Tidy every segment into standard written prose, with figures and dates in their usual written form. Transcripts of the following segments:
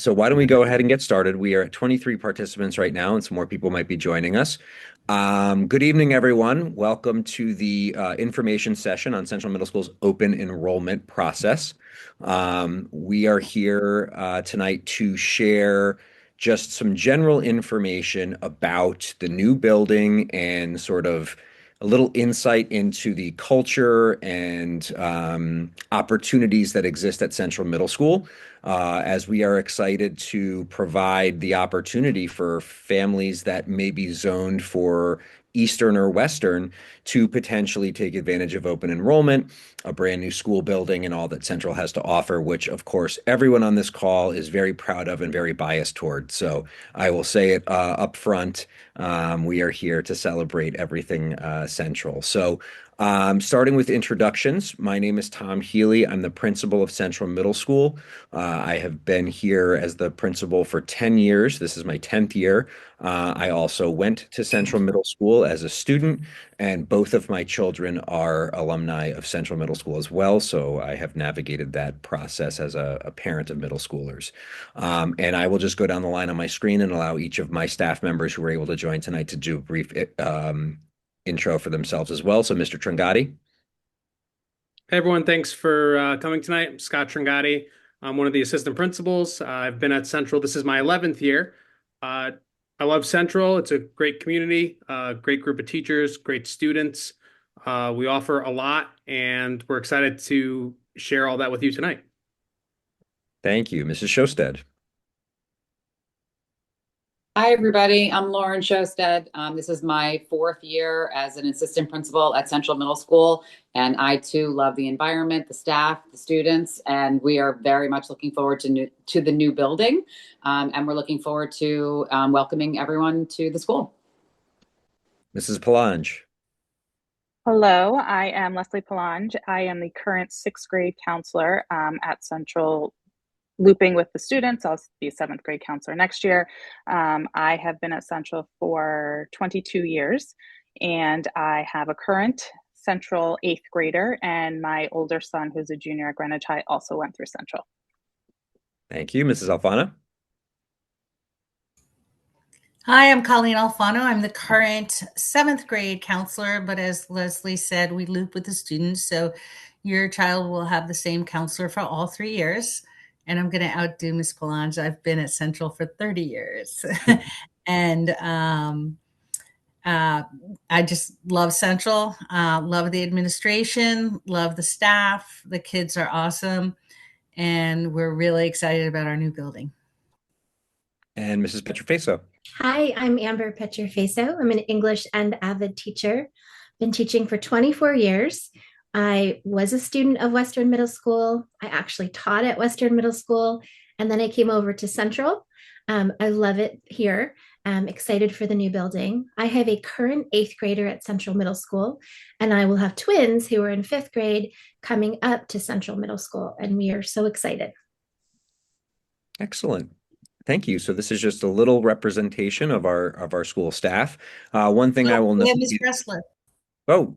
So why don't we go ahead and get started? We are at 23 participants right now, and some more people might be joining us. Good evening, everyone. Welcome to the information session on Central Middle School's open enrollment process. We are here tonight to share just some general information about the new building and sort of a little insight into the culture and opportunities that exist at Central Middle School, as we are excited to provide the opportunity for families that may be zoned for Eastern or Western to potentially take advantage of open enrollment, a brand new school building, and all that Central has to offer, which, of course, everyone on this call is very proud of and very biased toward. So I will say it up front. We are here to celebrate everything Central. So starting with introductions, my name is Tom Healy. I'm the principal of Central Middle School. I have been here as the principal for 10 years. This is my 10th year. I also went to Central Middle School as a student, and both of my children are alumni of Central Middle School as well. So I have navigated that process as a parent of middle schoolers. And I will just go down the line on my screen and allow each of my staff members who were able to join tonight to do a brief intro for themselves as well. So, Mr. Trungati. Hey everyone, thanks for coming tonight. I'm Scott Tringati. I'm one of the assistant principals. I've been at Central. This is my 11th year. Uh, I love Central. It's a great community, great group of teachers, great students. We offer a lot, and we're excited to share all that with you tonight. Thank you, Mrs. Shosted. Hi, everybody. I'm Lauren Shosted. This is my fourth year as an assistant principal at Central Middle School, and I too love the environment, the staff, the students, and we are very much looking forward to the new building, and we're looking forward to welcoming everyone to the school. Mrs. Palange. Hello, I am Leslie Palange. I am the current sixth grade counselor at Central, looping with the students. I'll be a seventh grade counselor next year. I have been at Central for 22 years, and I have a current Central eighth grader, and my older son, who's a junior at Greenwich High, also went through Central. Thank you, Mrs. Alfano. Hi, I'm Colleen Alfano. I'm the current seventh grade counselor, but as Leslie said, we loop with the students. So your child will have the same counselor for all 3 years. And I'm going to outdo Miss Palange. I've been at Central for 30 years. and I just love Central, love the administration, love the staff. The kids are awesome. And we're really excited about our new building. And Mrs. Petrofaso. Hi, I'm Amber Petrofaso. I'm an English and avid teacher. Been teaching for 24 years. I was a student of Western Middle School. I actually taught at Western Middle School, and then I came over to Central. I love it here. I'm excited for the new building. I have a current eighth grader at Central Middle School, and I will have twins who are in fifth grade coming up to Central Middle School, and we are so excited. Excellent. Thank you. So this is just a little representation of our school staff. One thing I will We note. have Ms. Bressler. Oh,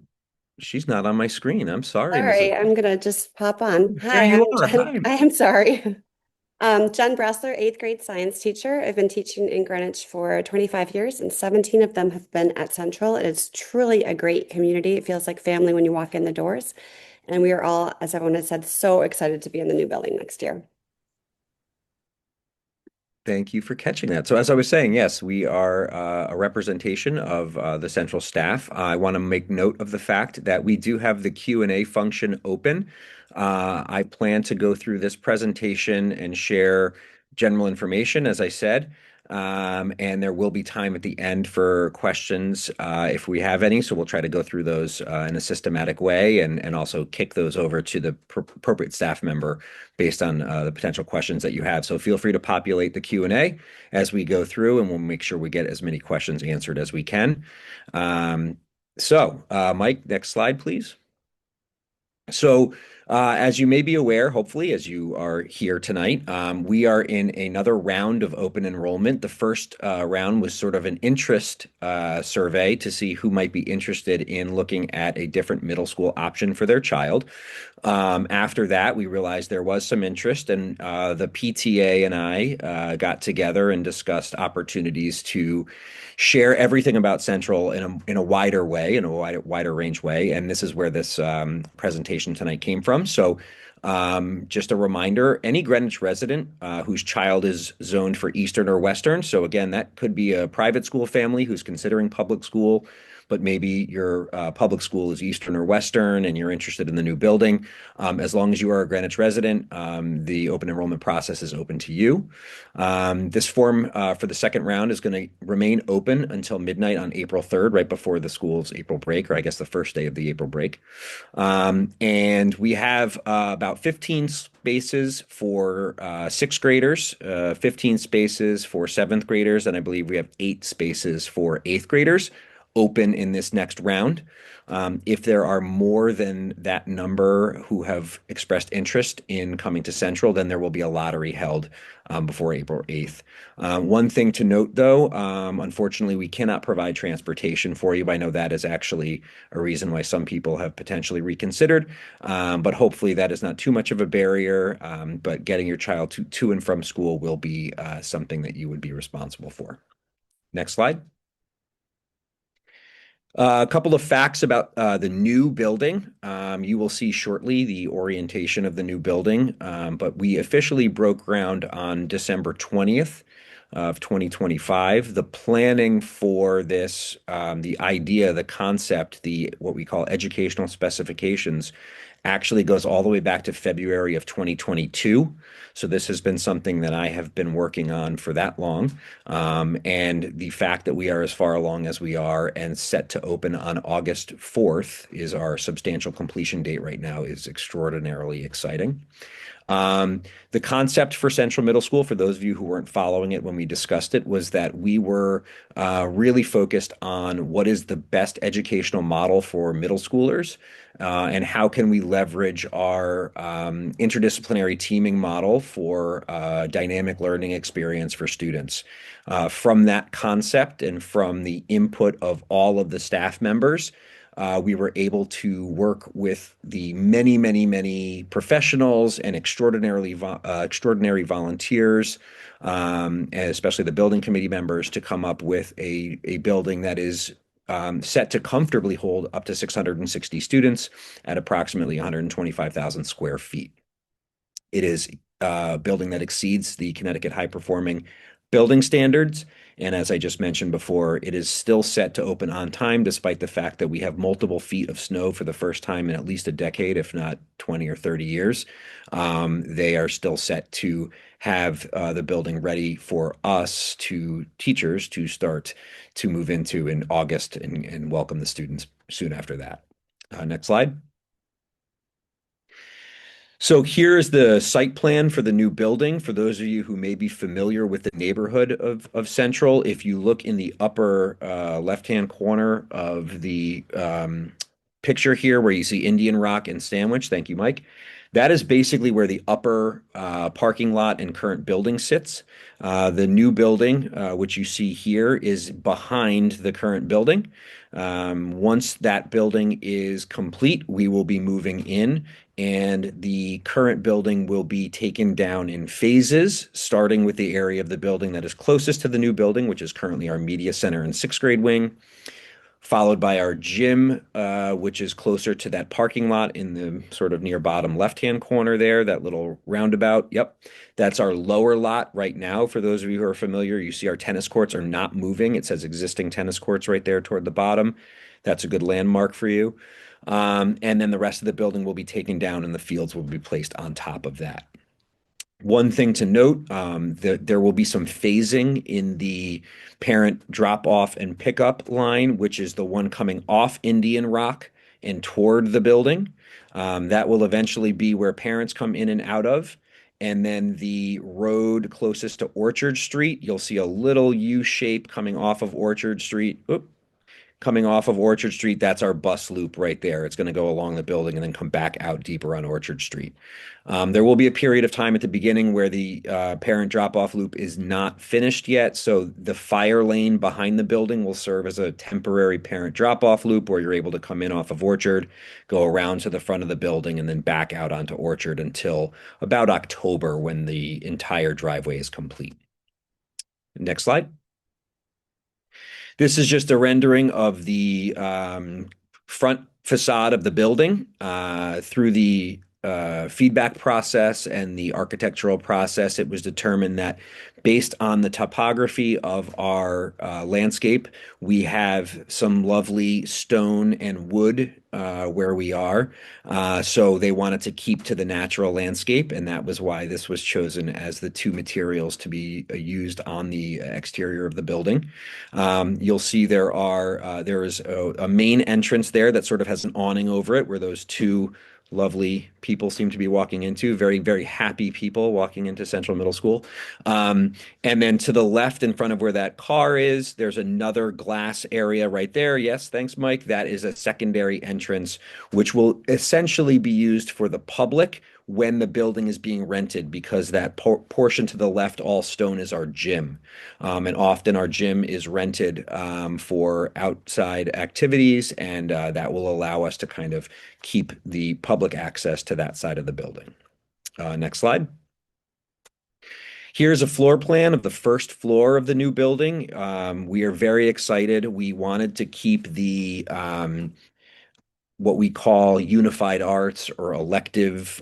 she's not on my screen. I'm sorry, Sorry, Mrs. I'm gonna just pop on. There Hi, you I'm are. Jen. Hi. I am sorry. Jen Bressler, eighth grade science teacher. I've been teaching in Greenwich for 25 years, and 17 of them have been at Central. It is truly a great community. It feels like family when you walk in the doors. And we are all, as everyone has said, so excited to be in the new building next year. Thank you for catching that. So as I was saying, yes, we are a representation of the Central staff. I want to make note of the fact that we do have the Q&A function open. I plan to go through this presentation and share general information, as I said. And there will be time at the end for questions if we have any. So we'll try to go through those in a systematic way and also kick those over to the appropriate staff member based on the potential questions that you have. So feel free to populate the Q&A as we go through, and we'll make sure we get as many questions answered as we can. Mike, next slide, please. So, as you may be aware, hopefully, as you are here tonight, we are in another round of open enrollment. The first round was sort of an interest survey to see who might be interested in looking at a different middle school option for their child. After that, we realized there was some interest, and the PTA and I got together and discussed opportunities to share everything about Central in a wider way, in a wider range way. And this is where this presentation tonight came from. So, just a reminder, any Greenwich resident whose child is zoned for Eastern or Western. So again, that could be a private school family who's considering public school, but maybe your public school is Eastern or Western and you're interested in the new building. As long as you are a Greenwich resident, the open enrollment process is open to you. This form for the second round is going to remain open until midnight on April 3rd, right before the school's April break, or I guess the first day of the April break. And we have about 15 spaces for sixth graders, 15 spaces for seventh graders, and I believe we have 8 spaces for eighth graders open in this next round. If there are more than that number who have expressed interest in coming to Central, then there will be a lottery held before April 8th. One thing to note, though, unfortunately, we cannot provide transportation for you. I know that is actually a reason why some people have potentially reconsidered, but hopefully that is not too much of a barrier. But getting your child to and from school will be something that you would be responsible for. Next slide. A couple of facts about the new building. You will see shortly the orientation of the new building, but we officially broke ground on December 20th of 2025. The planning for this, the idea, the concept, the what we call educational specifications, actually goes all the way back to February of 2022. So this has been something that I have been working on for that long. And the fact that we are as far along as we are and set to open on August 4th is our substantial completion date right now is extraordinarily exciting. The concept for Central Middle School, for those of you who weren't following it when we discussed it, was that we were really focused on what is the best educational model for middle schoolers, and how can we leverage our interdisciplinary teaming model for dynamic learning experience for students. From that concept and from the input of all of the staff members, we were able to work with the many, many, many professionals and extraordinary volunteers, and especially the building committee members, to come up with a building that is set to comfortably hold up to 660 students at approximately 125,000 square feet. It is a building that exceeds the Connecticut high performing building standards. And as I just mentioned before, it is still set to open on time, despite the fact that we have multiple feet of snow for the first time in at least a decade, if not 20 or 30 years. They are still set to have the building ready for us, to teachers, to start to move into in August and welcome the students soon after that. Next slide. So here's the site plan for the new building. For those of you who may be familiar with the neighborhood of Central, if you look in the upper left-hand corner of the picture here where you see Indian Rock and Sandwich, thank you, Mike. That is basically where the upper parking lot and current building sits. The new building, which you see here, is behind the current building. Once that building is complete, we will be moving in, and the current building will be taken down in phases, starting with the area of the building that is closest to the new building, which is currently our media center and sixth grade wing, followed by our gym, which is closer to that parking lot in the sort of near bottom left-hand corner there, that little roundabout. Yep, that's our lower lot right now. For those of you who are familiar, you see our tennis courts are not moving. It says existing tennis courts right there toward the bottom. That's a good landmark for you. And then the rest of the building will be taken down and the fields will be placed on top of that. One thing to note, that there will be some phasing in the parent drop-off and pickup line, which is the one coming off Indian Rock and toward the building. That will eventually be where parents come in and out of. And then the road closest to Orchard Street, you'll see a little U shape coming off of Orchard Street. coming off of Orchard Street, that's our bus loop right there. It's going to go along the building and then come back out deeper on Orchard Street. There will be a period of time at the beginning where the parent drop-off loop is not finished yet. So the fire lane behind the building will serve as a temporary parent drop-off loop where you're able to come in off of Orchard, go around to the front of the building, and then back out onto Orchard until about October when the entire driveway is complete. Next slide. This is just a rendering of the front facade of the building through the feedback process and the architectural process. It was determined that based on the topography of our landscape, we have some lovely stone and wood where we are. So they wanted to keep to the natural landscape, and that was why this was chosen as the two materials to be used on the exterior of the building. You'll see there is a main entrance there that sort of has an awning over it where those two lovely people seem to be walking into, very, very happy people walking into Central Middle School. And then to the left in front of where that car is, there's another glass area right there. Yes, thanks, Mike. That is a secondary entrance, which will essentially be used for the public when the building is being rented, because that portion to the left, all stone, is our gym. And often our gym is rented for outside activities, and that will allow us to kind of keep the public access to that side of the building. Next slide. Here's a floor plan of the first floor of the new building. We are very excited. We wanted to keep the what we call unified arts or elective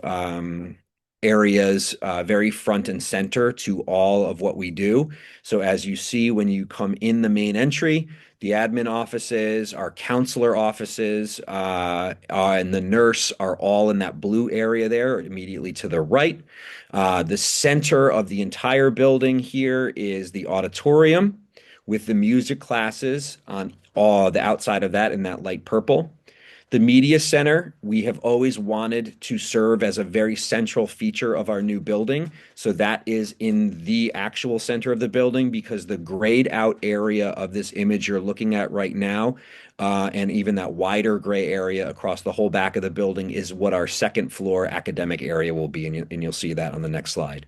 areas very front and center to all of what we do. So as you see, when you come in the main entry, the admin offices, our counselor offices, and the nurse are all in that blue area there immediately to the right. The center of the entire building here is the auditorium with the music classes on the outside of that in that light purple. The media center, we have always wanted to serve as a very central feature of our new building. So that is in the actual center of the building, because the grayed out area of this image you're looking at right now, and even that wider gray area across the whole back of the building, is what our second floor academic area will be. And you'll see that on the next slide.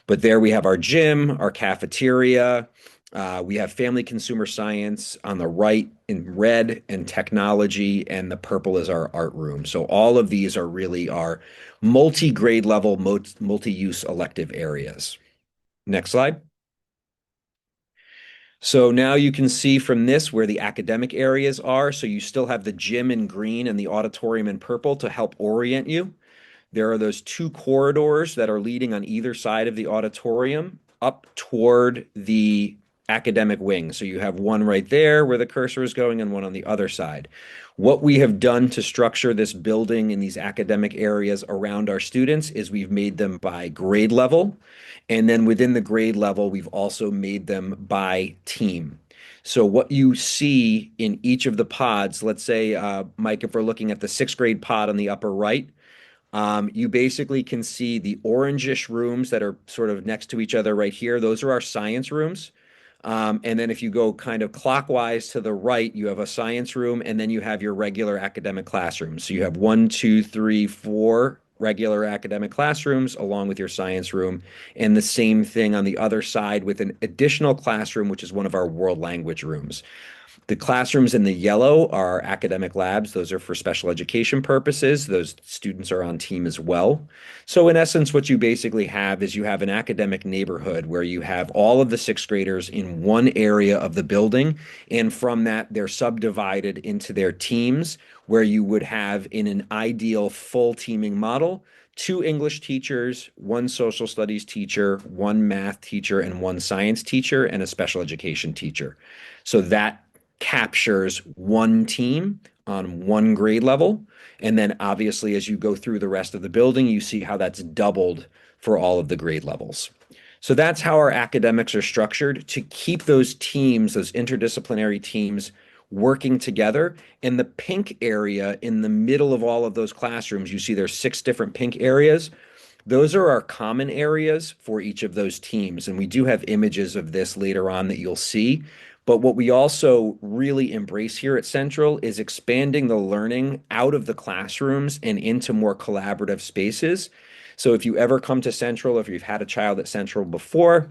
But there we have our gym, our cafeteria. We have family consumer science on the right in red, and technology, and the purple is our art room. So all of these are really our multi-grade level, multi-use elective areas. Next slide. So now you can see from this where the academic areas are. So you still have the gym in green and the auditorium in purple to help orient you. There are those two corridors that are leading on either side of the auditorium up toward the academic wing. So you have one right there where the cursor is going and one on the other side. What we have done to structure this building in these academic areas around our students is we've made them by grade level. And then within the grade level, we've also made them by team. So what you see in each of the pods, let's say, Mike, if we're looking at the sixth grade pod on the upper right, you basically can see the orangish rooms that are sort of next to each other right here. Those are our science rooms. And then if you go kind of clockwise to the right, you have a science room, and then you have your regular academic classrooms. So you have 1, 2, 3, 4 regular academic classrooms along with your science room, and the same thing on the other side with an additional classroom, which is one of our world language rooms. The classrooms in the yellow are academic labs. Those are for special education purposes. Those students are on team as well. So in essence, what you basically have is you have an academic neighborhood where you have all of the sixth graders in one area of the building. And from that, they're subdivided into their teams, where you would have, in an ideal full teaming model, 2 English teachers, 1 social studies teacher, 1 math teacher, and 1 science teacher, and a special education teacher. So that captures one team on one grade level. And then obviously, as you go through the rest of the building, you see how that's doubled for all of the grade levels. So that's how our academics are structured, to keep those teams, those interdisciplinary teams, working together. And the pink area in the middle of all of those classrooms, you see there's 6 different pink areas. Those are our common areas for each of those teams. And we do have images of this later on that you'll see. But what we also really embrace here at Central is expanding the learning out of the classrooms and into more collaborative spaces. So if you ever come to Central, if you've had a child at Central before,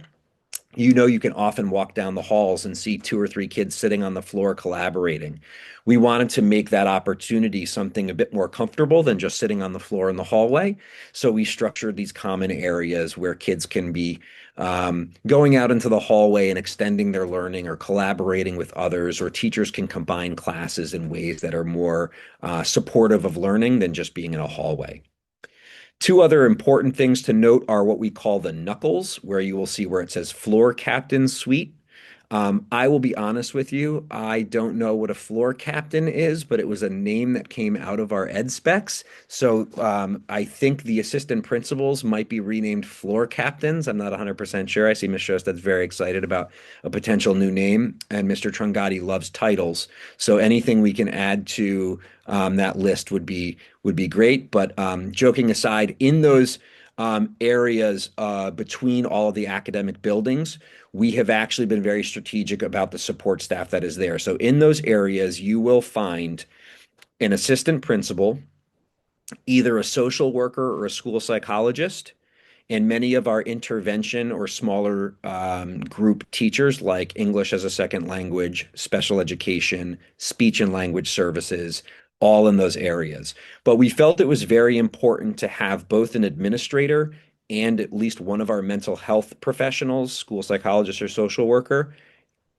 you know you can often walk down the halls and see two or three kids sitting on the floor collaborating. We wanted to make that opportunity something a bit more comfortable than just sitting on the floor in the hallway. So we structured these common areas where kids can be going out into the hallway and extending their learning or collaborating with others, or teachers can combine classes in ways that are more supportive of learning than just being in a hallway. Two other important things to note are what we call the knuckles, where you will see where it says floor captain suite. I will be honest with you, I don't know what a floor captain is, but it was a name that came out of our ed specs. So I think the assistant principals might be renamed floor captains. I'm not 100% sure. I see Ms. Shostad's very excited about a potential new name, and Mr. Trungatti loves titles. So anything we can add to that list would be great. But joking aside, in those areas between all of the academic buildings, we have actually been very strategic about the support staff that is there. So in those areas, you will find an assistant principal, either a social worker or a school psychologist, and many of our intervention or smaller group teachers like English as a second language, special education, speech and language services, all in those areas. But we felt it was very important to have both an administrator and at least one of our mental health professionals, school psychologist or social worker,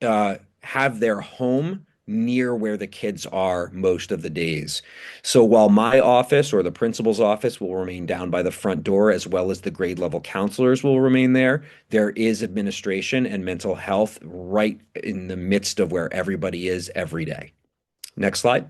have their home near where the kids are most of the days. So while my office or the principal's office will remain down by the front door, as well as the grade level counselors will remain there, there is administration and mental health right in the midst of where everybody is every day. Next slide.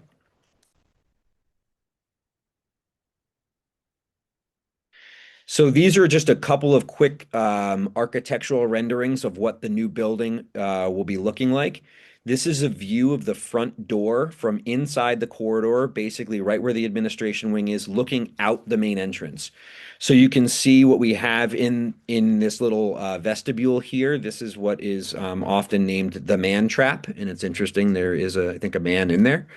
So these are just a couple of quick architectural renderings of what the new building will be looking like. This is a view of the front door from inside the corridor, basically right where the administration wing is, looking out the main entrance. So you can see what we have in this little vestibule here. This is what is often named the man trap, and it's interesting. There is, I think, a man in there.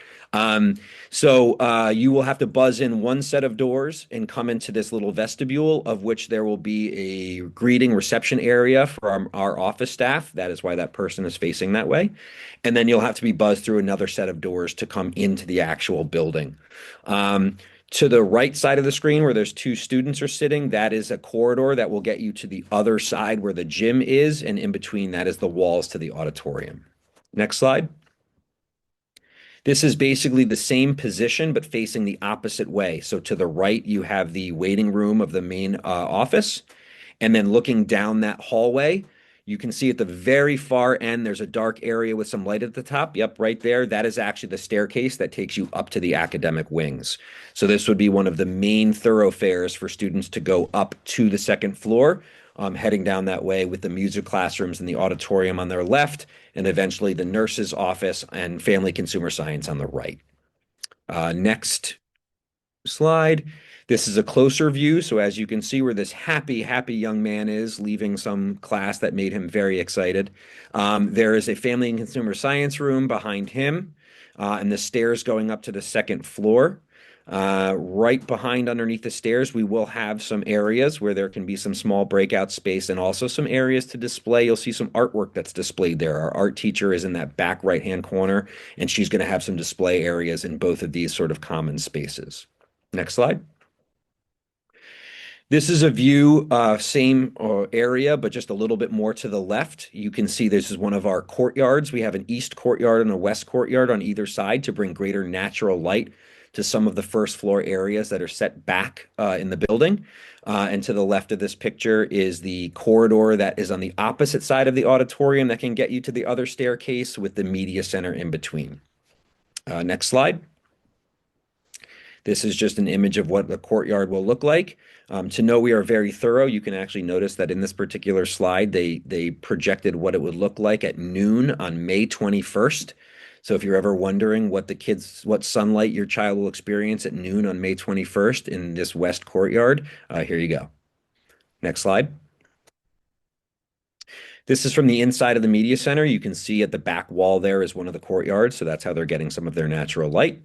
So you will have to buzz in one set of doors and come into this little vestibule, of which there will be a greeting reception area for our office staff. That is why that person is facing that way. And then you'll have to be buzzed through another set of doors to come into the actual building. To the right side of the screen where there's two students are sitting, that is a corridor that will get you to the other side where the gym is, and in between that is the walls to the auditorium. Next slide. This is basically the same position, but facing the opposite way. So to the right, you have the waiting room of the main office. And then looking down that hallway, you can see at the very far end, there's a dark area with some light at the top. Yep, right there. That is actually the staircase that takes you up to the academic wings. So this would be one of the main thoroughfares for students to go up to the second floor, heading down that way with the music classrooms and the auditorium on their left, and eventually the nurse's office and family consumer science on the right. Next slide. This is a closer view. So as you can see where this happy young man is leaving some class that made him very excited. There is a family and consumer science room behind him, and the stairs going up to the second floor. Right behind underneath the stairs, we will have some areas where there can be some small breakout space and also some areas to display. You'll see some artwork that's displayed there. Our art teacher is in that back right-hand corner, and she's going to have some display areas in both of these sort of common spaces. Next slide. This is a view, same area, but just a little bit more to the left. You can see this is one of our courtyards. We have an east courtyard and a west courtyard on either side to bring greater natural light to some of the first floor areas that are set back in the building. And to the left of this picture is the corridor that is on the opposite side of the auditorium that can get you to the other staircase with the media center in between. Next slide. This is just an image of what the courtyard will look like. To know we are very thorough, you can actually notice that in this particular slide, they projected what it would look like at noon on May 21st. So if you're ever wondering what sunlight your child will experience at noon on May 21st in this west courtyard, here you go. Next slide. This is from the inside of the media center. You can see at the back wall there is one of the courtyards, so that's how they're getting some of their natural light.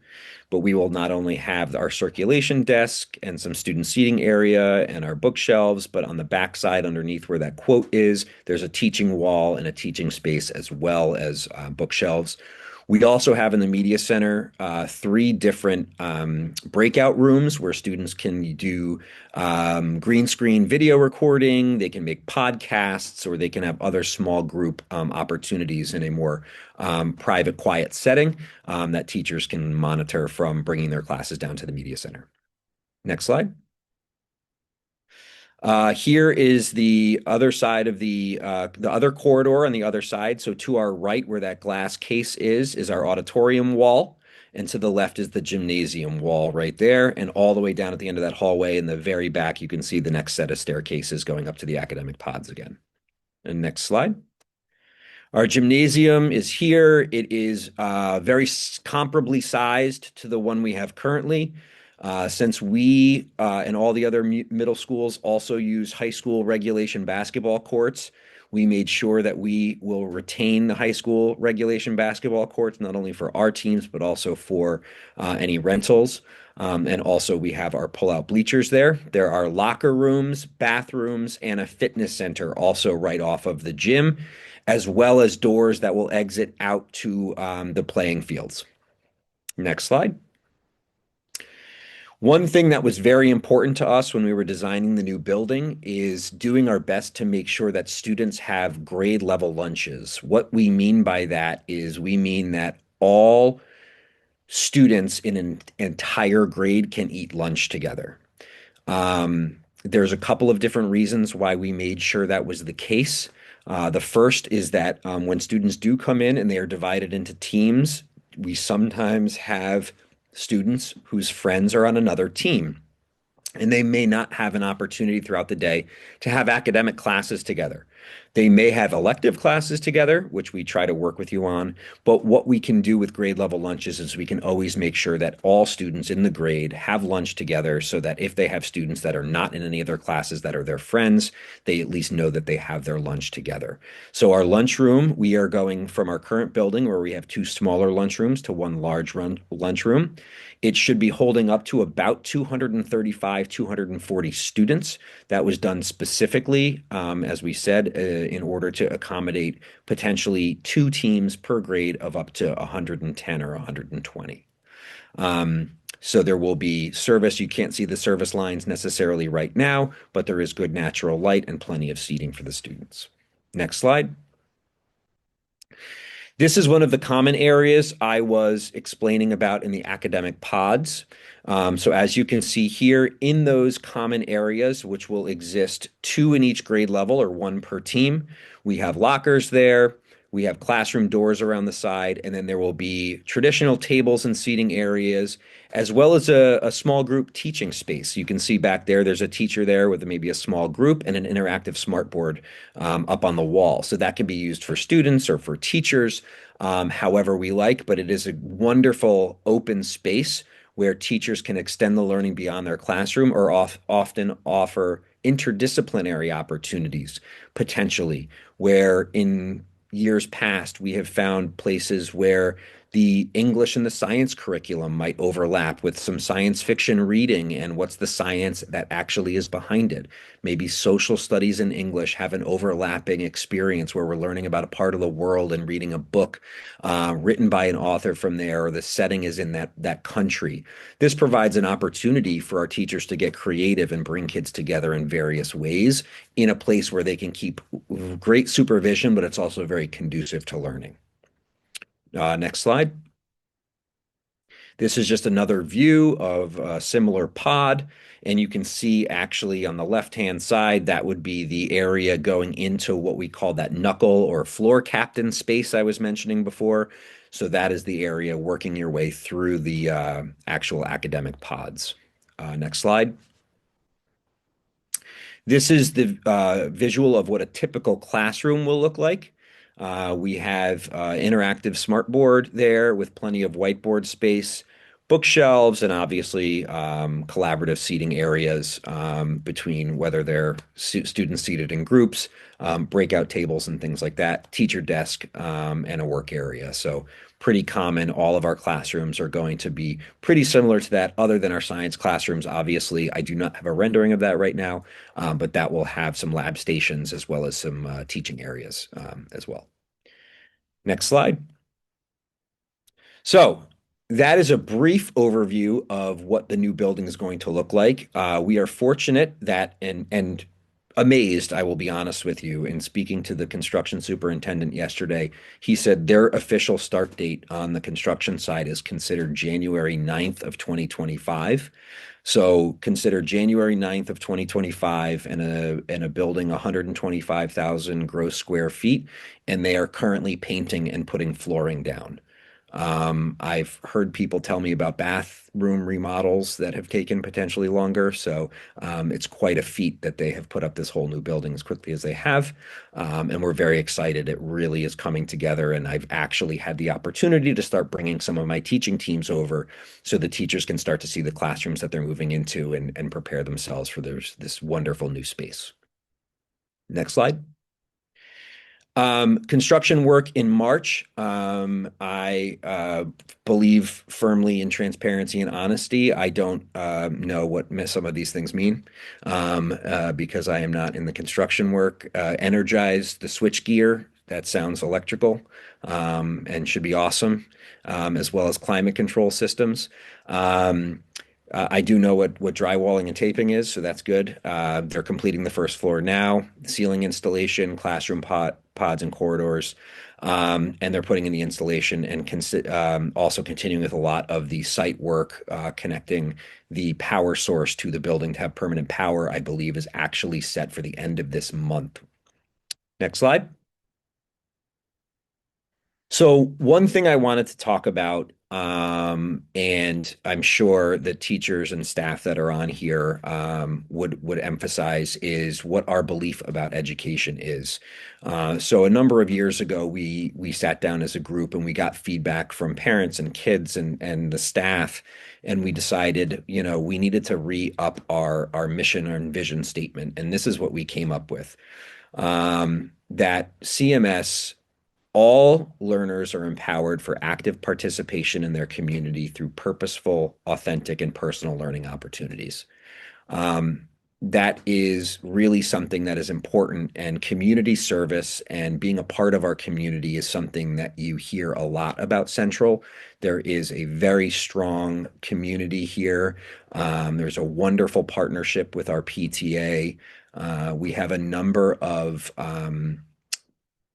But we will not only have our circulation desk and some student seating area and our bookshelves, but on the back side underneath where that quote is, there's a teaching wall and a teaching space as well as bookshelves. We also have in the media center three different breakout rooms where students can do green screen video recording, they can make podcasts, or they can have other small group opportunities in a more private, quiet setting that teachers can monitor from bringing their classes down to the media center. Next slide. Here is the other side of the other corridor on the other side. So to our right, where that glass case is our auditorium wall. And to the left is the gymnasium wall right there. And all the way down at the end of that hallway in the very back, you can see the next set of staircases going up to the academic pods again. And next slide. Our gymnasium is here. It is very comparably sized to the one we have currently. Since we and all the other middle schools also use high school regulation basketball courts, we made sure that we will retain the high school regulation basketball courts, not only for our teams, but also for any rentals. And also we have our pull-out bleachers there. There are locker rooms, bathrooms, and a fitness center also right off of the gym, as well as doors that will exit out to the playing fields. Next slide. One thing that was very important to us when we were designing the new building is doing our best to make sure that students have grade level lunches. What we mean by that is we mean that all students in an entire grade can eat lunch together. There's a couple of different reasons why we made sure that was the case. The first is that when students do come in and they are divided into teams, we sometimes have students whose friends are on another team, and they may not have an opportunity throughout the day to have academic classes together. They may have elective classes together, which we try to work with you on, but what we can do with grade level lunches is we can always make sure that all students in the grade have lunch together so that if they have students that are not in any of their classes that are their friends, they at least know that they have their lunch together. So our lunchroom, we are going from our current building where we have two smaller lunchrooms to one large lunchroom. It should be holding up to about 235, 240 students. That was done specifically, as we said, in order to accommodate potentially two teams per grade of up to 110 or 120. So there will be service. You can't see the service lines necessarily right now, but there is good natural light and plenty of seating for the students. Next slide. This is one of the common areas I was explaining about in the academic pods. So as you can see here, in those common areas, which will exist two in each grade level or one per team, we have lockers there. We have classroom doors around the side, and then there will be traditional tables and seating areas, as well as a small group teaching space. You can see back there, there's a teacher there with maybe a small group and an interactive smartboard up on the wall. So that can be used for students or for teachers, however we like, but it is a wonderful open space where teachers can extend the learning beyond their classroom or often offer interdisciplinary opportunities, potentially, where in years past, we have found places where the English and the science curriculum might overlap with some science fiction reading and what's the science that actually is behind it. Maybe social studies and English have an overlapping experience where we're learning about a part of the world and reading a book written by an author from there, or the setting is in that country. This provides an opportunity for our teachers to get creative and bring kids together in various ways in a place where they can keep great supervision, but it's also very conducive to learning. Next slide. This is just another view of a similar pod, and you can see actually on the left-hand side, that would be the area going into what we call that knuckle or floor captain space I was mentioning before. So that is the area working your way through the actual academic pods. Next slide. This is the visual of what a typical classroom will look like. We have interactive smartboard there with plenty of whiteboard space. bookshelves and obviously collaborative seating areas between whether they're students seated in groups, breakout tables and things like that, teacher desk, and a work area. So pretty common. All of our classrooms are going to be pretty similar to that, other than our science classrooms. Obviously, I do not have a rendering of that right now, but that will have some lab stations as well as some teaching areas as well. Next slide. So that is a brief overview of what the new building is going to look like. We are fortunate that and amazed, I will be honest with you, in speaking to the construction superintendent yesterday, he said their official start date on the construction side is considered January 9th of 2025. So consider January 9th of 2025 and a building 125,000 gross square feet, and they are currently painting and putting flooring down. I've heard people tell me about bathroom remodels that have taken potentially longer. So it's quite a feat that they have put up this whole new building as quickly as they have. And we're very excited. It really is coming together. And I've actually had the opportunity to start bringing some of my teaching teams over so the teachers can start to see the classrooms that they're moving into and prepare themselves for this wonderful new space. Next slide. Construction work in March. I believe firmly in transparency and honesty. I don't know what some of these things mean because I am not in the construction work. Energize the switch gear. That sounds electrical and should be awesome, as well as climate control systems. I do know what drywalling and taping is, so that's good. They're completing the first floor now, ceiling installation, classroom pods and corridors, and they're putting in the installation and also continuing with a lot of the site work, connecting the power source to the building to have permanent power, I believe is actually set for the end of this month. Next slide. So one thing I wanted to talk about, and I'm sure the teachers and staff that are on here would emphasize, is what our belief about education is. So a number of years ago, we sat down as a group and we got feedback from parents and kids and the staff, and we decided, we needed to re-up our mission and vision statement, and this is what we came up with. That CMS, all learners are empowered for active participation in their community through purposeful, authentic, and personal learning opportunities. That is really something that is important, and community service and being a part of our community is something that you hear a lot about Central. There is a very strong community here. There's a wonderful partnership with our PTA. We have a number of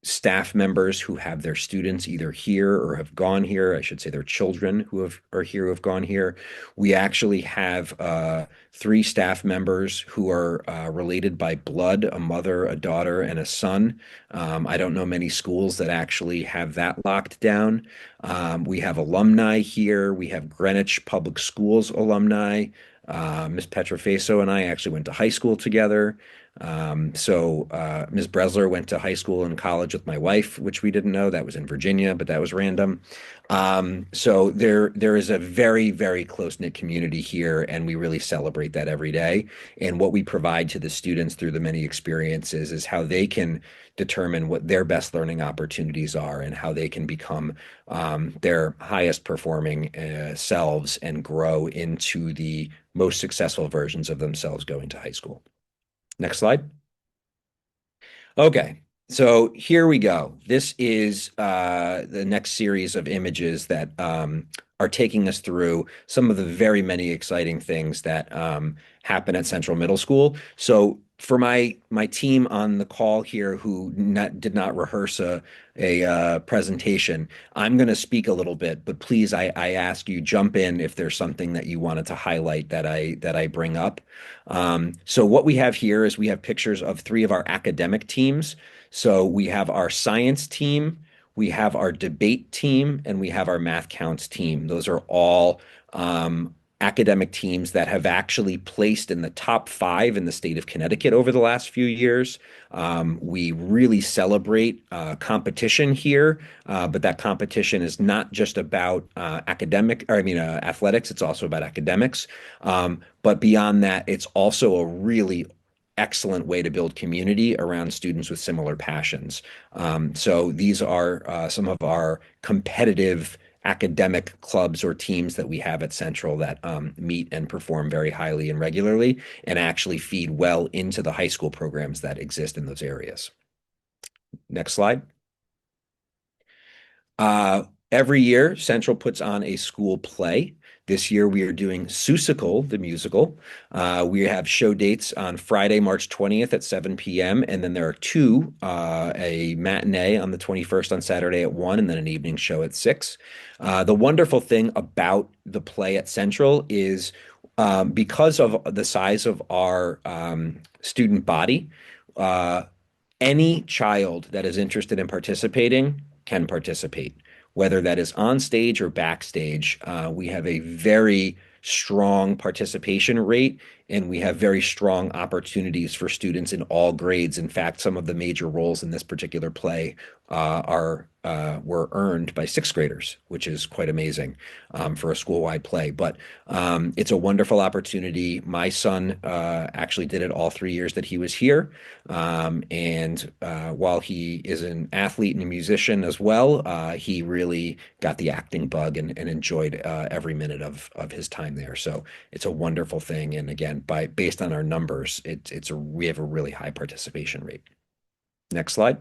staff members who have their students either here or have gone here. I should say their children who are here who have gone here. We actually have 3 staff members who are related by blood, a mother, a daughter, and a son. I don't know many schools that actually have that locked down. We have alumni here. We have Greenwich Public Schools alumni. Ms. Petrofaso and I actually went to high school together. Ms. Bresler went to high school and college with my wife, which we didn't know. That was in Virginia, but that was random. So there is a very, very close-knit community here, and we really celebrate that every day. And what we provide to the students through the many experiences is how they can determine what their best learning opportunities are and how they can become their highest performing selves and grow into the most successful versions of themselves going to high school. Next slide. Okay, so here we go. This is the next series of images that are taking us through some of the very many exciting things that happen at Central Middle School. So for my team on the call here who did not rehearse a presentation, I'm going to speak a little bit, but please, I ask you jump in if there's something that you wanted to highlight that I bring up. So what we have here is we have pictures of 3 of our academic teams. So we have our science team, we have our debate team, and we have our math counts team. Those are all academic teams that have actually placed in the top 5 in the state of Connecticut over the last few years. We really celebrate competition here, but that competition is not just about athletics. It's also about academics. But beyond that, it's also a really excellent way to build community around students with similar passions. So these are some of our competitive academic clubs or teams that we have at Central that meet and perform very highly and regularly and actually feed well into the high school programs that exist in those areas. Next slide. Every year, Central puts on a school play. This year, we are doing Seussical, the musical. We have show dates on Friday, March 20th at 7 p.m. And then there are two, a matinee on the 21st on Saturday at 1, and then an evening show at 6. The wonderful thing about the play at Central is because of the size of our student body, any child that is interested in participating can participate, whether that is on stage or backstage. We have a very strong participation rate, and we have very strong opportunities for students in all grades. In fact, some of the major roles in this particular play were earned by sixth graders, which is quite amazing for a school-wide play. But it's a wonderful opportunity. My son actually did it all 3 years that he was here. And while he is an athlete and a musician as well, he really got the acting bug and enjoyed every minute of his time there. So it's a wonderful thing. And again, based on our numbers, we have a really high participation rate. Next slide.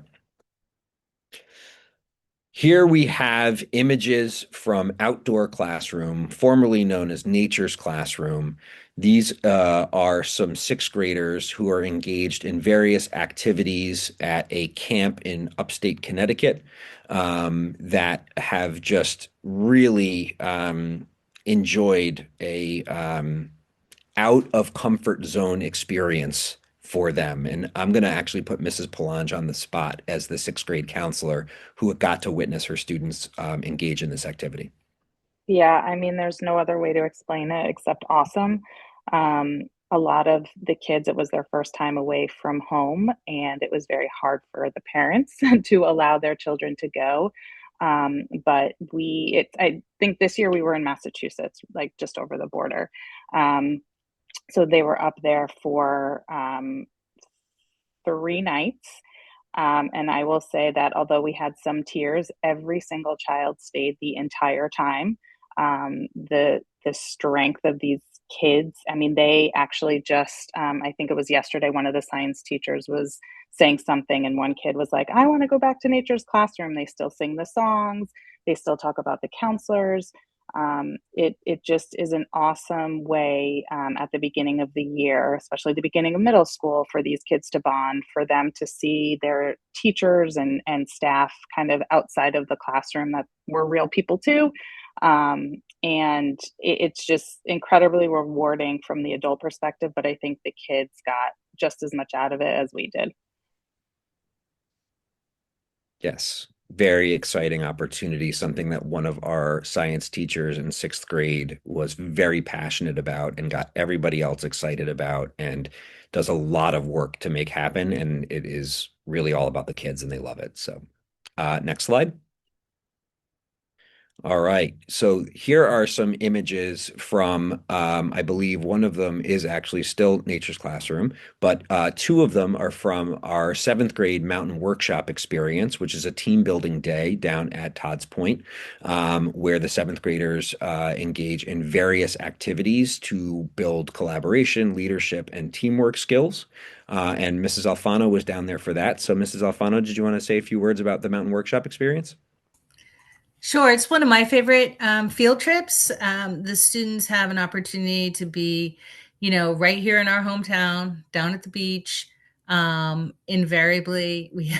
Here we have images from Outdoor Classroom, formerly known as Nature's Classroom. These are some sixth graders who are engaged in various activities at a camp in upstate Connecticut that have just really enjoyed a out of comfort zone experience for them. And I'm going to actually put Mrs. Palange on the spot as the sixth grade counselor who got to witness her students engage in this activity. Yeah, I mean, there's no other way to explain it except awesome. A lot of the kids, it was their first time away from home, and it was very hard for the parents to allow their children to go. But I think this year we were in Massachusetts, like just over the border. So they were up there for 3 nights. And I will say that although we had some tears, every single child stayed the entire time. The strength of these kids, I mean, they actually just, I think it was yesterday, one of the science teachers was saying something, and one kid was like, I want to go back to Nature's Classroom. They still sing the songs, they still talk about the counselors. It just is an awesome way at the beginning of the year, especially the beginning of middle school, for these kids to bond, for them to see their teachers and staff kind of outside of the classroom that were real people too. And it's just incredibly rewarding from the adult perspective, but I think the kids got just as much out of it as we did. Yes, very exciting opportunity, something that one of our science teachers in sixth grade was very passionate about and got everybody else excited about, and does a lot of work to make happen. And it is really all about the kids, and they love it. So next slide. All right. So here are some images from, I believe one of them is actually still Nature's Classroom, but two of them are from our 7th grade mountain workshop experience, which is a team building day down at Todd's Point, where the 7th graders engage in various activities to build collaboration, leadership, and teamwork skills. And Mrs. Alfano was down there for that. So Mrs. Alfano, did you want to say a few words about the mountain workshop experience? Sure. It's one of my favorite field trips. The students have an opportunity to be, right here in our hometown, down at the beach. Invariably, we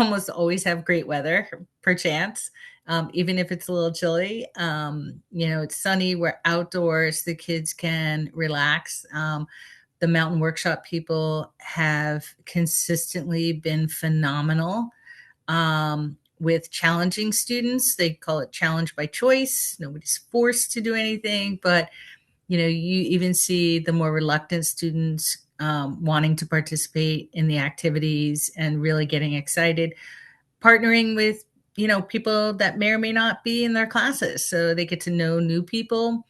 almost always have great weather, perchance, even if it's a little chilly. It's sunny. We're outdoors. The kids can relax. The mountain workshop people have consistently been phenomenal. with challenging students. They call it challenge by choice. Nobody's forced to do anything, but you even see the more reluctant students wanting to participate in the activities and really getting excited, partnering with people that may or may not be in their classes, so they get to know new people.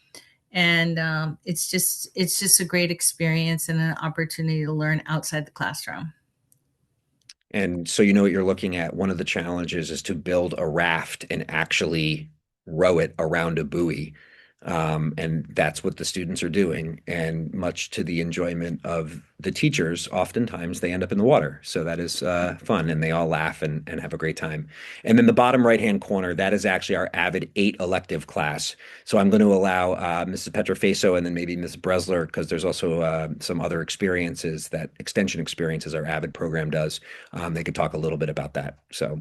And it's just a great experience and an opportunity to learn outside the classroom. And so you know what you're looking at. One of the challenges is to build a raft and actually row it around a buoy. And that's what the students are doing. And much to the enjoyment of the teachers, oftentimes they end up in the water. So that is fun, and they all laugh and have a great time. And then the bottom right-hand corner, that is actually our Avid 8 elective class. So I'm going to allow Mrs. Petrofaso and then maybe Ms. Bresler, because there's also some other experiences, that extension experiences our Avid program does. They could talk a little bit about that. So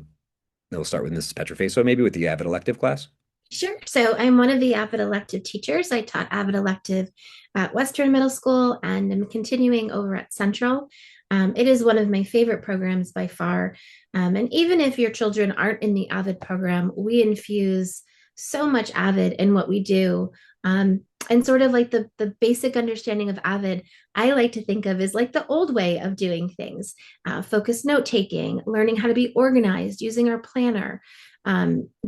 we'll start with Mrs. Petrofaso, maybe with the Avid elective class. Sure. So I'm one of the Avid elective teachers. I taught Avid elective at Western Middle School and I'm continuing over at Central. It is one of my favorite programs by far. And even if your children aren't in the Avid program, we infuse so much Avid in what we do. And sort of like the basic understanding of Avid, I like to think of as like the old way of doing things, focused note taking, learning how to be organized, using our planner,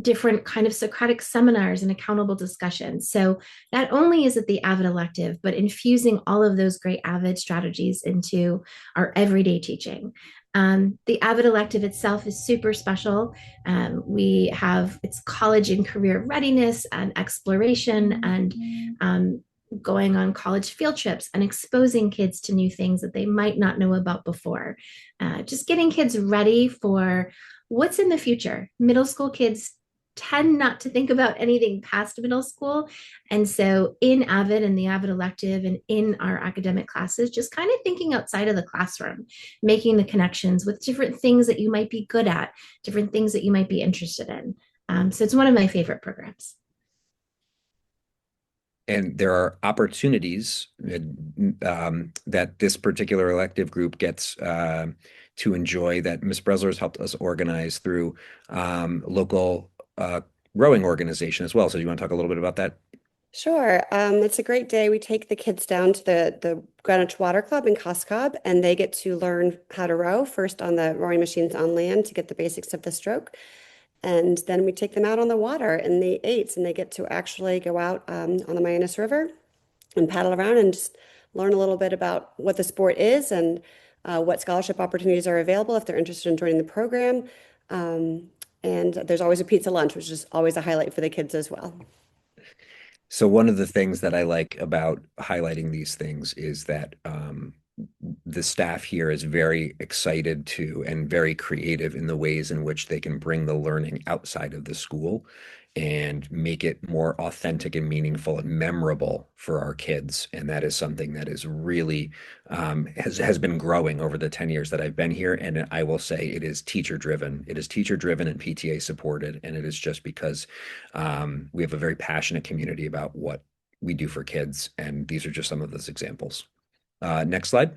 different kind of Socratic seminars and accountable discussions. So not only is it the Avid elective, but infusing all of those great Avid strategies into our everyday teaching. The Avid elective itself is super special. We have it's college and career readiness and exploration and going on college field trips and exposing kids to new things that they might not know about before. Just getting kids ready for what's in the future. Middle school kids tend not to think about anything past middle school. And so in Avid and the Avid elective and in our academic classes, just kind of thinking outside of the classroom, making the connections with different things that you might be good at, different things that you might be interested in. So it's one of my favorite programs. And there are opportunities that this particular elective group gets to enjoy that Ms. Bresler has helped us organize through local rowing organization as well. So do you want to talk a little bit about that? Sure. It's a great day. We take the kids down to the Greenwich Water Club in Coscob, and they get to learn how to row first on the rowing machines on land to get the basics of the stroke. And then we take them out on the water in the eights, and they get to actually go out on the Mianus River and paddle around and just learn a little bit about what the sport is and what scholarship opportunities are available if they're interested in joining the program. And there's always a pizza lunch, which is always a highlight for the kids as well. So one of the things that I like about highlighting these things is that the staff here is very excited to and very creative in the ways in which they can bring the learning outside of the school and make it more authentic and meaningful and memorable for our kids. And that is something that is really has been growing over the 10 years that I've been here. And I will say it is teacher driven. It is teacher driven and PTA supported. And it is just because we have a very passionate community about what we do for kids. And these are just some of those examples. Next slide.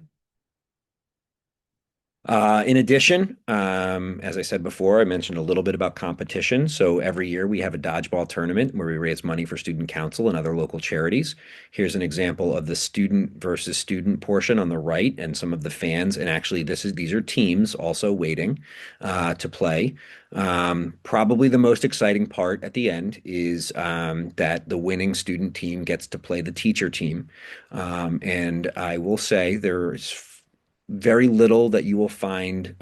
In addition, as I said before, I mentioned a little bit about competition. So every year we have a dodgeball tournament where we raise money for student council and other local charities. Here's an example of the student versus student portion on the right and some of the fans. And actually, these are teams also waiting to play. Probably the most exciting part at the end is that the winning student team gets to play the teacher team. And I will say there's very little that you will find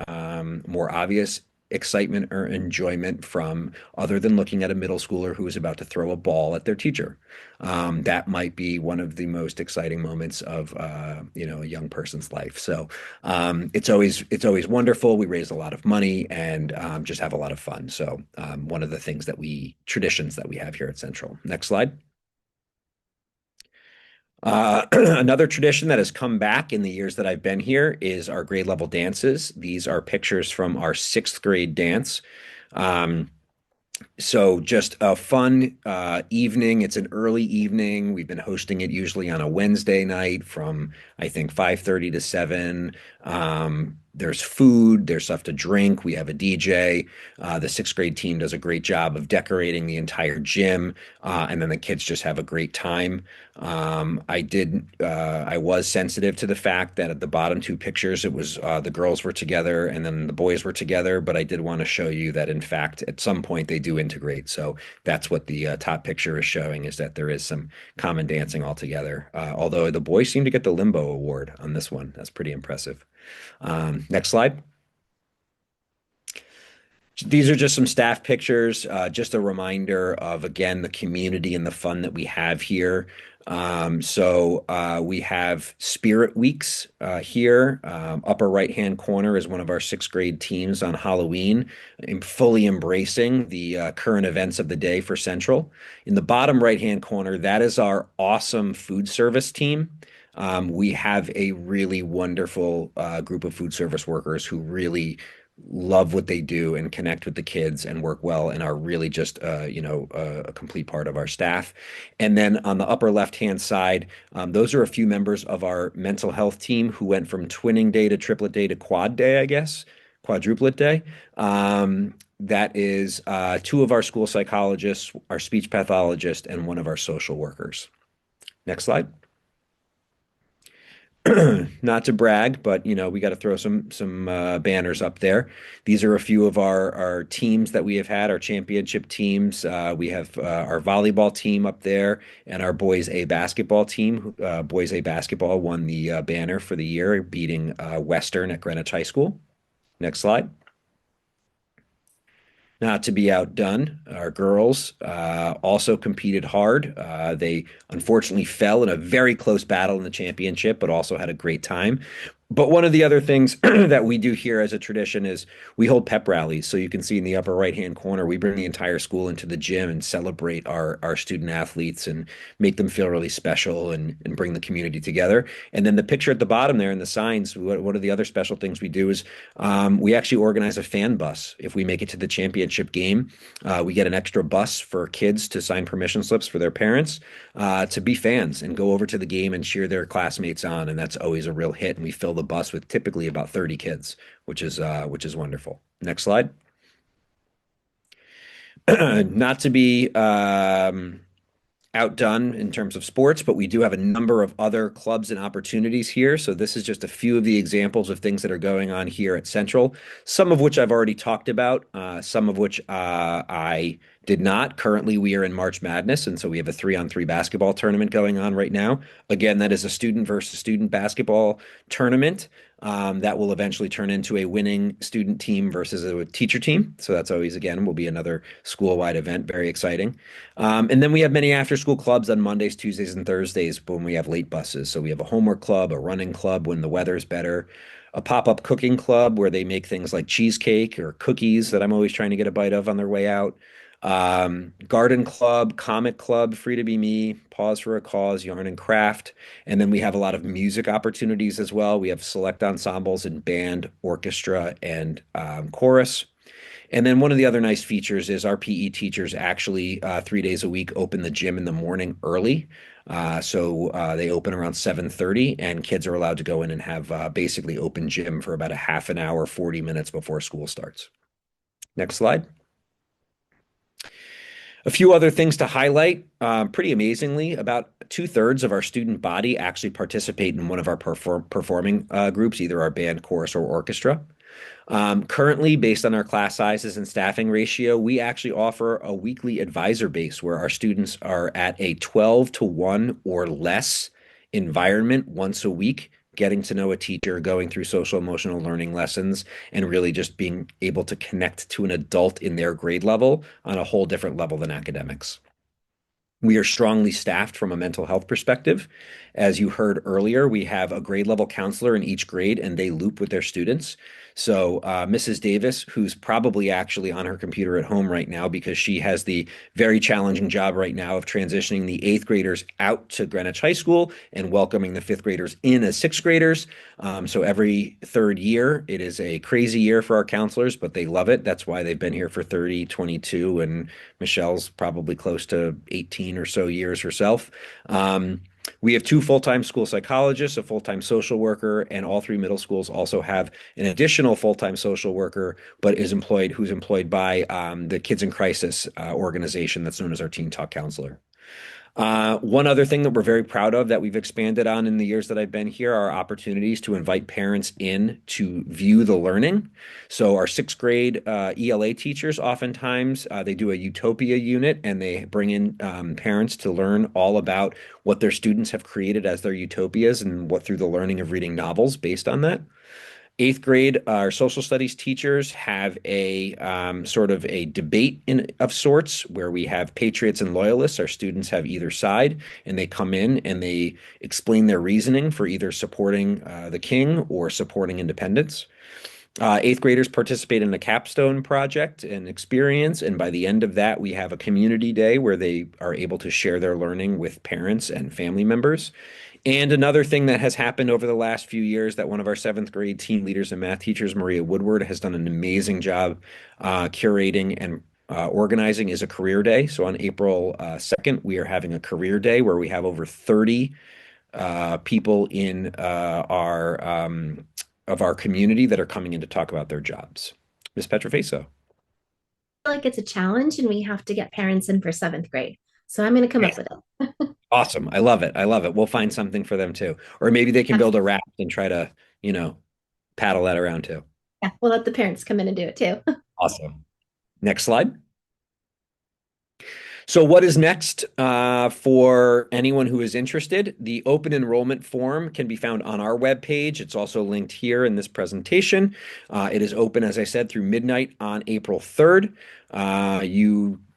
more obvious excitement or enjoyment from other than looking at a middle schooler who is about to throw a ball at their teacher. That might be one of the most exciting moments of a young person's life. So it's always wonderful. We raise a lot of money and just have a lot of fun. So one of the traditions that we have here at Central. Next slide. Another tradition that has come back in the years that I've been here is our grade level dances. These are pictures from our 6th grade dance. So just a fun evening. It's an early evening. We've been hosting it usually on a Wednesday night from, I think, 5:30 to 7. There's food, there's stuff to drink. We have a DJ. The sixth grade team does a great job of decorating the entire gym, and then the kids just have a great time. I was sensitive to the fact that at the bottom two pictures, it was the girls were together and then the boys were together, but I did want to show you that in fact, at some point they do integrate. So that's what the top picture is showing, is that there is some common dancing altogether. Although the boys seem to get the limbo award on this one. That's pretty impressive. Next slide. These are just some staff pictures, just a reminder of, again, the community and the fun that we have here. We have Spirit Weeks here. Upper right-hand corner is one of our sixth grade teams on Halloween, fully embracing the current events of the day for Central. In the bottom right-hand corner, that is our awesome food service team. We have a really wonderful group of food service workers who really love what they do and connect with the kids and work well and are really just a complete part of our staff. And then on the upper left-hand side, those are a few members of our mental health team who went from twinning day to triplet day to quad day, I guess, quadruplet day. That is two of our school psychologists, our speech pathologist, and one of our social workers. Next slide. Not to brag, but we got to throw some banners up there. These are a few of our teams that we have had, our championship teams. We have our volleyball team up there and our boys A basketball team. Boys A basketball won the banner for the year, beating Western at Greenwich High School. Next slide. Not to be outdone, our girls also competed hard. They unfortunately fell in a very close battle in the championship, but also had a great time. But one of the other things that we do here as a tradition is we hold pep rallies. So you can see in the upper right-hand corner, we bring the entire school into the gym and celebrate our student athletes and make them feel really special and bring the community together. And then the picture at the bottom there in the signs, one of the other special things we do is we actually organize a fan bus. If we make it to the championship game, we get an extra bus for kids to sign permission slips for their parents to be fans and go over to the game and cheer their classmates on. And that's always a real hit. And we fill the bus with typically about 30 kids, which is wonderful. Next slide. Not to be outdone in terms of sports, but we do have a number of other clubs and opportunities here. So this is just a few of the examples of things that are going on here at Central, some of which I've already talked about, some of which I did not. Currently, we are in March Madness, and so we have a 3-on-3 basketball tournament going on right now. Again, that is a student versus student basketball tournament that will eventually turn into a winning student team versus a teacher team. So that's always, again, will be another school-wide event. Very exciting. And then we have many after-school clubs on Mondays, Tuesdays, and Thursdays when we have late buses. So we have a homework club, a running club when the weather's better, a pop-up cooking club where they make things like cheesecake or cookies that I'm always trying to get a bite of on their way out. Garden club, comic club, free to be me, pause for a cause, yarn and craft. And then we have a lot of music opportunities as well. We have select ensembles in band, orchestra, and chorus. And then one of the other nice features is our PE teachers actually 3 days a week open the gym in the morning early. So they open around 7:30 and kids are allowed to go in and have basically open gym for about a half an hour, 40 minutes before school starts. Next slide. A few other things to highlight. Pretty amazingly, about 2/3 of our student body actually participate in one of our performing groups, either our band, chorus, or orchestra. Currently, based on our class sizes and staffing ratio, we actually offer a weekly advisor base where our students are at a 12-to-1 or less environment once a week, getting to know a teacher, going through social emotional learning lessons, and really just being able to connect to an adult in their grade level on a whole different level than academics. We are strongly staffed from a mental health perspective. As you heard earlier, we have a grade level counselor in each grade, and they loop with their students. So Mrs. Davis, who's probably actually on her computer at home right now because she has the very challenging job right now of transitioning the 8th graders out to Greenwich High School and welcoming the 5th graders in as 6th graders. So every third year, it is a crazy year for our counselors, but they love it. That's why they've been here for 30, 22, and Michelle's probably close to 18 or so years herself. We have two full-time school psychologists, a full-time social worker, and all three middle schools also have an additional full-time social worker, but who's employed by the Kids in Crisis organization that's known as our Teen Talk Counselor. One other thing that we're very proud of that we've expanded on in the years that I've been here are opportunities to invite parents in to view the learning. So our sixth grade ELA teachers, oftentimes they do a Utopia unit and they bring in parents to learn all about what their students have created as their utopias and what through the learning of reading novels based on that. Eighth grade, our social studies teachers have a sort of a debate of sorts where we have patriots and loyalists. Our students have either side, and they come in and they explain their reasoning for either supporting the king or supporting independence. Eighth graders participate in a capstone project and experience, and by the end of that, we have a community day where they are able to share their learning with parents and family members. And another thing that has happened over the last few years that one of our seventh grade team leaders and math teachers, Maria Woodward, has done an amazing job curating and organizing is a career day. So on April 2nd, we are having a career day where we have over 30 people in our of our community that are coming in to talk about their jobs. Ms. Petrofaso. Like it's a challenge and we have to get parents in for seventh grade. So I'm going to come up with it. Awesome. I love it. I love it. We'll find something for them too. Or maybe they can build a raft and try to, paddle that around too. Yeah, we'll let the parents come in and do it too. Awesome. Next slide. So what is next for anyone who is interested? The open enrollment form can be found on our webpage. It's also linked here in this presentation. It is open, as I said, through midnight on April 3rd.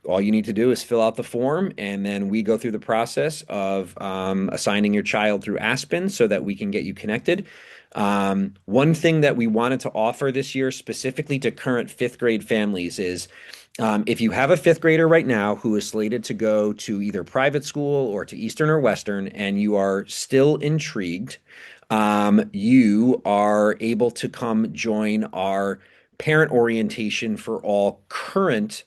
All you need to do is fill out the form, and then we go through the process of assigning your child through Aspen so that we can get you connected. One thing that we wanted to offer this year specifically to current fifth grade families is if you have a fifth grader right now who is slated to go to either private school or to Eastern or Western, and you are still intrigued, you are able to come join our parent orientation for all current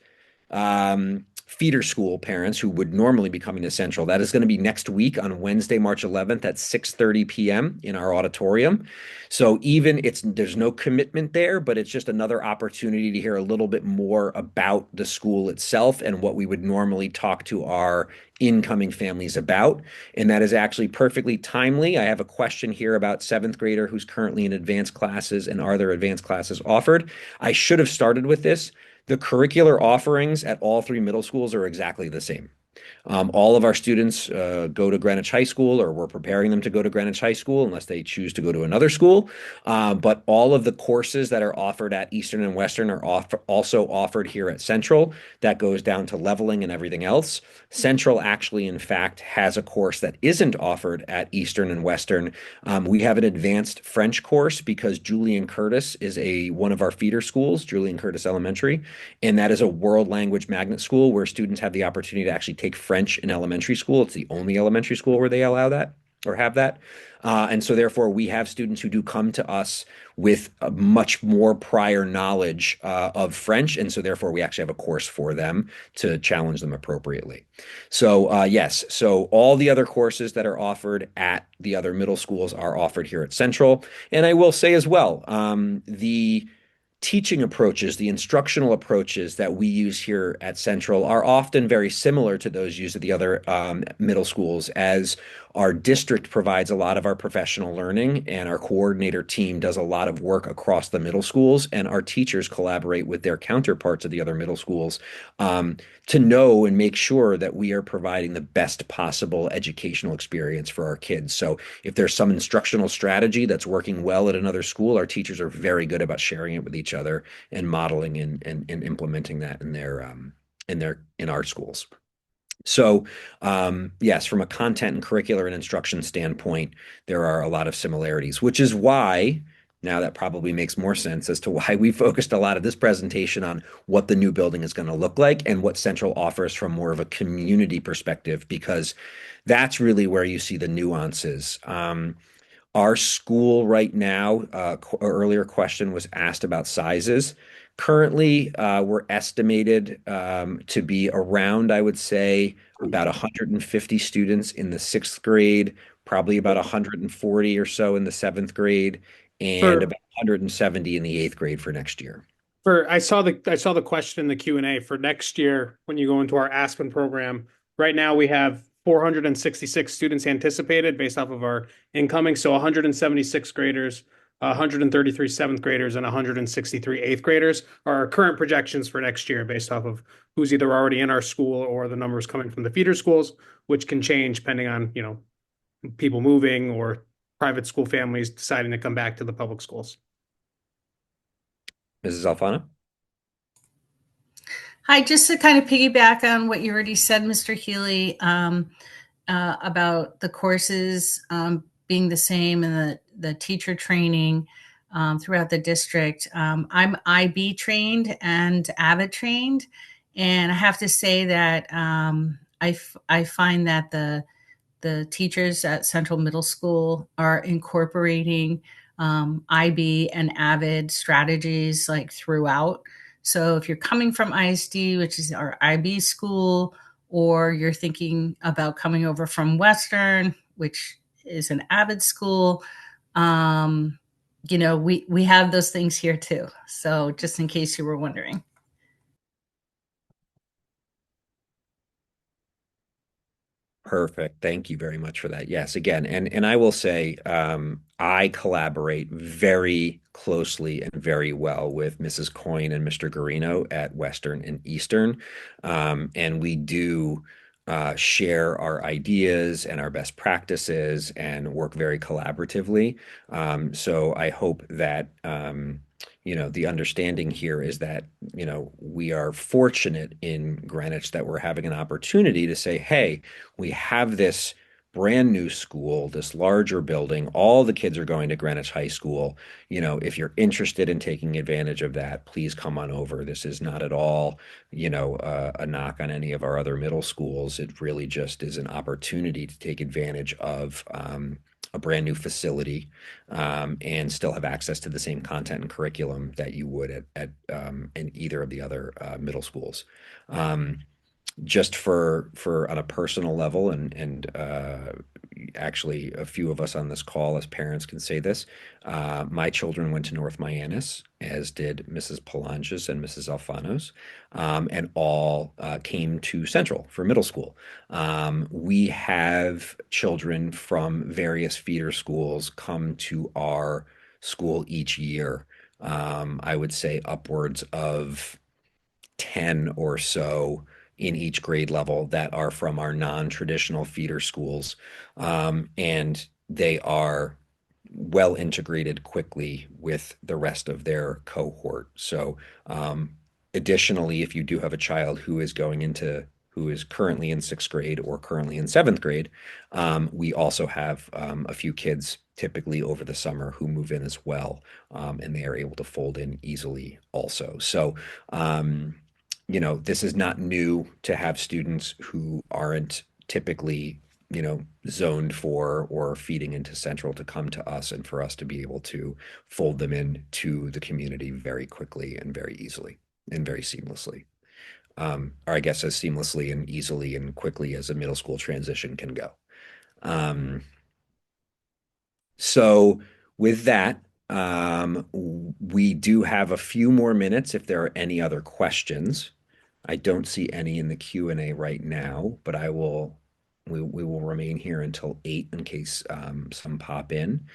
feeder school parents who would normally be coming to Central. That is going to be next week on Wednesday, March 11th at 6:30 p.m. in our auditorium. So there's no commitment there, but it's just another opportunity to hear a little bit more about the school itself and what we would normally talk to our incoming families about. And that is actually perfectly timely. I have a question here about seventh grader who's currently in advanced classes and are there advanced classes offered? I should have started with this. The curricular offerings at all three middle schools are exactly the same. All of our students go to Greenwich High School, or we're preparing them to go to Greenwich High School unless they choose to go to another school. But all of the courses that are offered at Eastern and Western are also offered here at Central. That goes down to leveling and everything else. Central actually, in fact, has a course that isn't offered at Eastern and Western. We have an advanced French course because Julian Curtis is one of our feeder schools, Julian Curtis Elementary, and that is a world language magnet school where students have the opportunity to actually take French in elementary school. It's the only elementary school where they allow that or have that. And so therefore, we have students who do come to us with a much more prior knowledge of French. And so therefore, we actually have a course for them to challenge them appropriately. So yes, so all the other courses that are offered at the other middle schools are offered here at Central. And I will say as well, the teaching approaches, the instructional approaches that we use here at Central are often very similar to those used at the other middle schools, as our district provides a lot of our professional learning and our coordinator team does a lot of work across the middle schools, and our teachers collaborate with their counterparts at the other middle schools to know and make sure that we are providing the best possible educational experience for our kids. So if there's some instructional strategy that's working well at another school, our teachers are very good about sharing it with each other and modeling and implementing that in our schools. So yes, from a content and curricular and instruction standpoint, there are a lot of similarities, which is why now that probably makes more sense as to why we focused a lot of this presentation on what the new building is going to look like and what Central offers from more of a community perspective, because that's really where you see the nuances. Our school right now, earlier question was asked about sizes. Currently, we're estimated to be around, I would say, about 150 students in the sixth grade, probably about 140 or so in the seventh grade, and For about 170 in the eighth grade for next year. I saw the question in the Q&A for next year when you go into our Aspen program. Right now we have 466 students anticipated based off of our incoming. So 176 graders, 133 seventh graders, and 163 eighth graders are our current projections for next year based off of who's either already in our school or the numbers coming from the feeder schools, which can change depending on, people moving or private school families deciding to come back to the public schools. Mrs. Alfano? Hi, just to kind of piggyback on what you already said, Mr. Healy, about the courses being the same and the teacher training throughout the district. I'm IB trained and AVID trained, and I have to say that I find that the teachers at Central Middle School are incorporating IB and AVID strategies like throughout. So if you're coming from ISD, which is our IB school, or you're thinking about coming over from Western, which is an AVID school, we have those things here too. So just in case you were wondering. Perfect. Thank you very much for that. Yes, again, and I will say, I collaborate very closely and very well with Mrs. Coyne and Mr. Garino at Western and Eastern, and we do share our ideas and our best practices and work very collaboratively. So I hope that the understanding here is that we are fortunate in Greenwich that we're having an opportunity to say, hey, we have this brand new school, this larger building. All the kids are going to Greenwich High School. If you're interested in taking advantage of that, please come on over. This is not at all, a knock on any of our other middle schools. It really just is an opportunity to take advantage of a brand new facility, and still have access to the same content and curriculum that you would at in either of the other middle schools. Just for on a personal level, and actually a few of us on this call as parents can say this. My children went to North Miamis, as did Mrs. Palanges and Mrs. Alfanos, and all came to Central for middle school. We have children from various feeder schools come to our school each year. I would say upwards of 10 or so in each grade level that are from our non-traditional feeder schools. And they are well integrated quickly with the rest of their cohort. So, additionally, if you do have a child who is currently in sixth grade or currently in seventh grade, we also have a few kids typically over the summer who move in as well, and they are able to fold in easily also. So, this is not new to have students who aren't typically, zoned for or feeding into Central to come to us and for us to be able to fold them into the community very quickly and very easily and very seamlessly. Or I guess as seamlessly and easily and quickly as a middle school transition can go. So with that, we do have a few more minutes if there are any other questions. I don't see any in the Q&A right now, but we will remain here until 8 in case some pop in.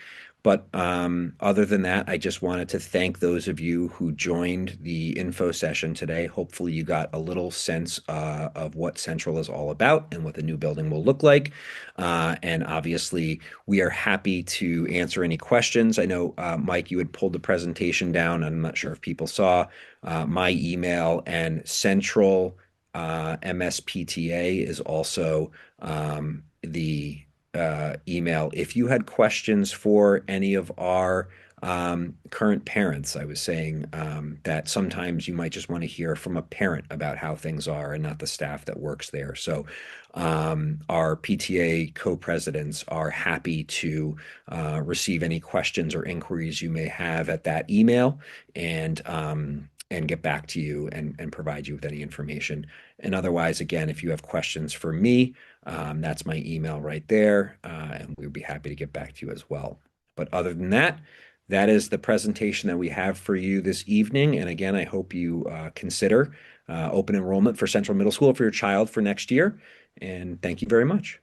But other than that, I just wanted to thank those of you who joined the info session today. Hopefully you got a little sense of what Central is all about and what the new building will look like. And obviously, we are happy to answer any questions. I know, Mike, you had pulled the presentation down. I'm not sure if people saw my email, and Central MSPTA is also the email. If you had questions for any of our current parents, I was saying that sometimes you might just want to hear from a parent about how things are and not the staff that works there. So our PTA co-presidents are happy to receive any questions or inquiries you may have at that email. And and get back to you and provide you with any information. And otherwise, again, if you have questions for me, that's my email right there, and we'd be happy to get back to you as well. But other than that, that is the presentation that we have for you this evening. And again, I hope you consider open enrollment for Central Middle School for your child for next year. And thank you very much.